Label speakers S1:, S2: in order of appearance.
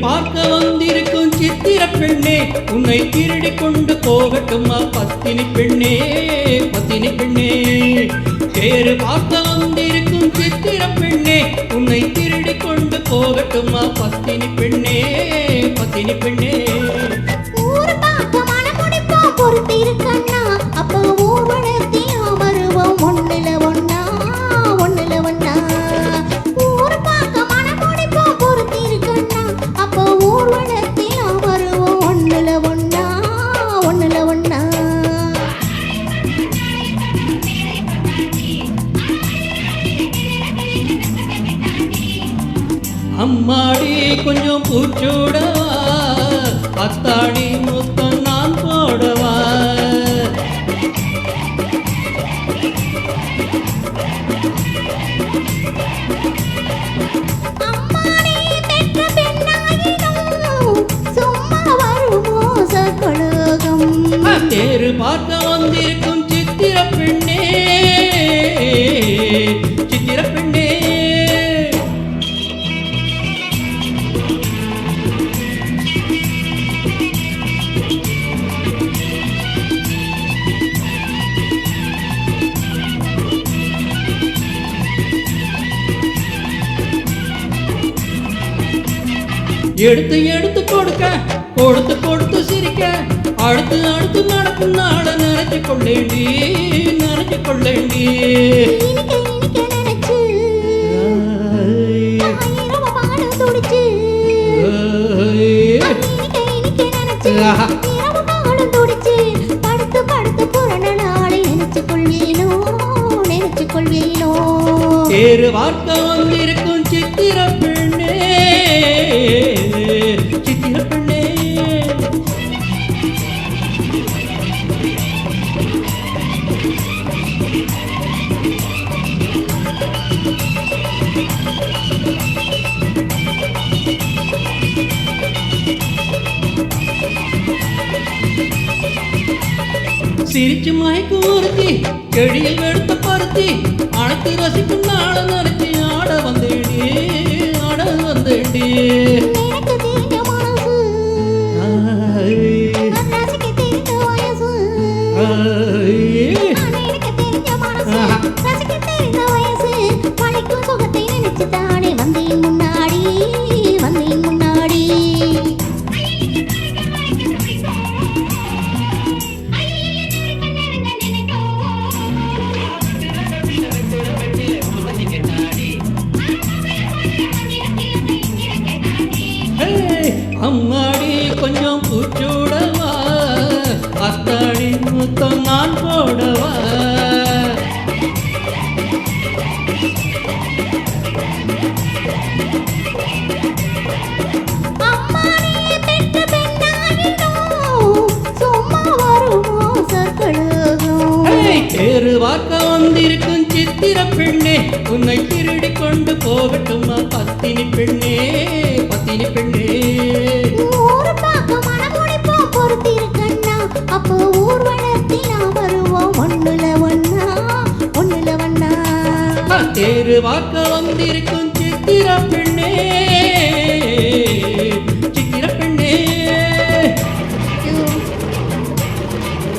S1: பார்க்க வந்திருக்கும் சித்திர பெண்ணே உன்னை திருடி கொண்டு போகட்டுமா பத்தினி பெண்ணே பத்தினி பெண்ணே தேரு பார்க்க வந்திருக்கும் சித்திர பெண்ணே உன்னை திருடி கொண்டு போகட்டுமா பத்தினி பெண்ணே பத்தினி பெண்ணே
S2: ஊர் பார்க்க மனமுடிப்போம் பொறுத்திருக்கண்ணா அப்போ ஊர்வலத்தையா வருவோம் ஒண்ணுல ஒண்ணா ஒண்ணுல ஒண்ணா ஊர் பார்க்க மனமுடிப்போம் பொறுத்திருக்கண்ணா அப்போ ஊர்வலத்தையா வருவோம் ஒண்ணுல ஒண்ணா ஒண்ணுல ஒண்ணா
S1: அம்மாடி கொஞ்சம் பூச்சோடவா அத்தாடி முத்தம் நான் போடவா
S2: அம்மாடி பெற்ற பெண்ணாயினும் சும்மா வருமோ சகலோகம்
S1: தேரு பார்க்க வந்திருக்கும் சித்திர பெண்ணே சித்திர பெண்ணே எடுத்து எடுத்து கொடுக்க கொடுத்து கொடுத்து சிரிக்க அடுத்து அடுத்து நடக்கும் நாள நினைச்சு கொள்ளேண்டி நினைச்சு கொள்ளேண்டி
S2: இனிக்க இனிக்க நினைச்சு இரவு பாடு துடிச்சு இனிக்க இனிக்க நினைச்சு இரவு பாடு துடிச்சு படுத்து படுத்து புரண நாளை நினைச்சு கொள்வேனோ நினைச்சு கொள்வேனோ
S1: தேரு பார்க்க வந்திருக்கும் சித்திர பெண்ணே சித்திர பெண்ணே சிரிச்சு மயக்கு ஒருத்தி எழியில் எடுத்த பருத்தி அனைத்து ரசிக்கும் நாள நினைச்சு ஆட வந்தேடி ஆட வந்தேடி
S2: எனக்கு தெரிஞ்ச மனசு ரசிக்க தெரிஞ்ச வயசு எனக்கு தெரிஞ்ச மனசு ரசிக்க தெரிஞ்ச வயசு பழிக்கும் சுகத்தை நினைச்சு தானே வந்தேன் முன்னாடி வந்தேன் முன்னாடி
S1: அம்மாடி கொஞ்சம் பூச்சோடவா அத்தாடி முத்தம் நான் போடவா
S2: அம்மாடி பெற்ற பெண்ணாயினும் சும்மா வருமோ சகலோகம்
S1: தேரு பார்க்க வந்திருக்கும் சித்திர பெண்ணே உன்னை திருடி கொண்டு போகட்டுமா பத்தினி பெண்ணே பத்தினி பெண்ணே
S2: ஊர் பார்க்க மனமுடிப்போம் பொறுத்திருக்கண்ணா அப்போ ஊர்வலத்தினா வருவோம் ஒண்ணுல ஒண்ணா ஒண்ணுல ஒண்ணா
S1: தேரு பார்க்க வந்திருக்கும் சித்திர பெண்ணே